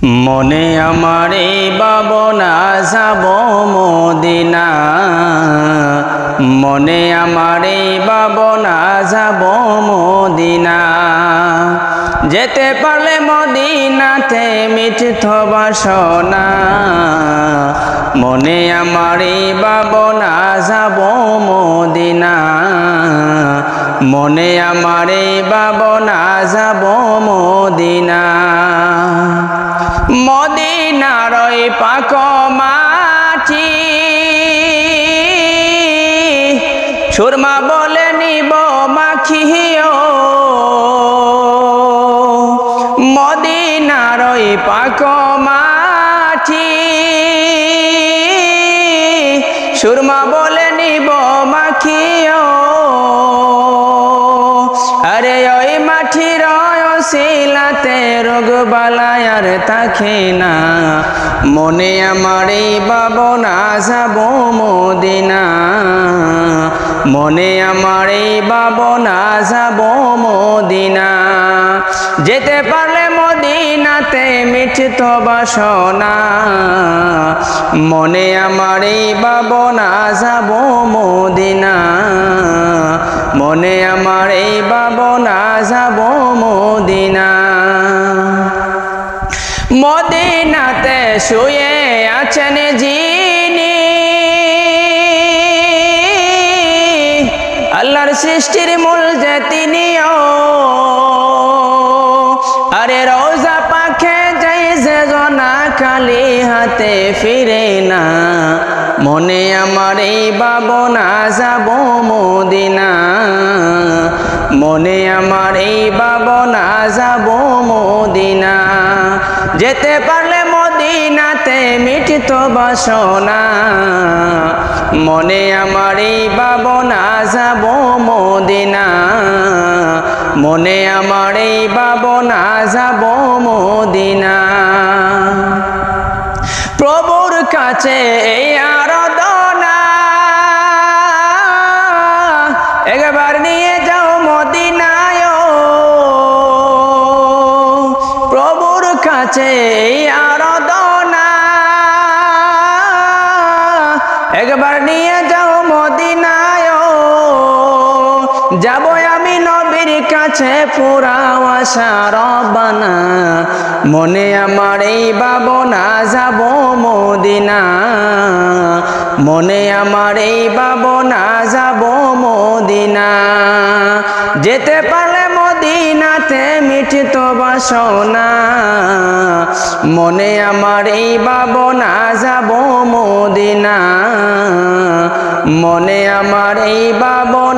মনে আমার এই ভাবনা যাব মদিনা, মনে আমার এই ভাবনা যাব মদিনা। যেতে পারলে মদিনাতে মিটত বাসনা, মনে আমার এই ভাবনা যাব মদিনা, মনে আমার এই ভাবনা যাব মদিনা। মদিনার ওই পাক মাটি সুরমা বলে নিব মাখিও, মদিনার ওই পাক মাটি সুরমা বলে নিব মাখিও। আরে ওই মাটির শিলাতে রোগ বালাই আর থাকে না, মনে আমার এই ভাবনা যাব মদিনা, মনে আমার এই ভাবনা যাব মদিনা। যেতে পারলে মদিনাতে মিটত বাসনা, মনে আমার এই ভাবনা যাব মদিনা, মনে আমার এই ভাবনা যাব মদিনা। মদিনাতে শুয়ে আছেন যিনি, আল্লাহর সৃষ্টির মূল যে তিনিও। আরে রোজা পাখে যাই যে জনা খালি হাতে ফিরে না, মনে আমার এই ভাবনা যাব মদিনা, মনে আমার এই ভাবনা যাব মদিনা। যেতে পারলে মদিনাতে মিটত বাসনা, মনে আমার এই ভাবনা যাব মদিনা, মনে আমার এই ভাবনা যাব মদিনা। প্রভুর কাছে এই আরাধনা একবার নিয়ে যাও মদিনায়, প্রভুর কাছে এই আরাধনা একবার নিয়ে যাও মদিনায়। যাব আমি নবীর কাছে পুরাও আশা রব্বানা, মনে আমার এই ভাবনা যাব মদিনা, মনে আমার এই ভাবনা যাব মদিনা। যেতে পারলে মদিনাতে মিটত বাসনা, মনে আমার এই ভাবনা যাব মদিনা, মনে আমার এই ভাবনা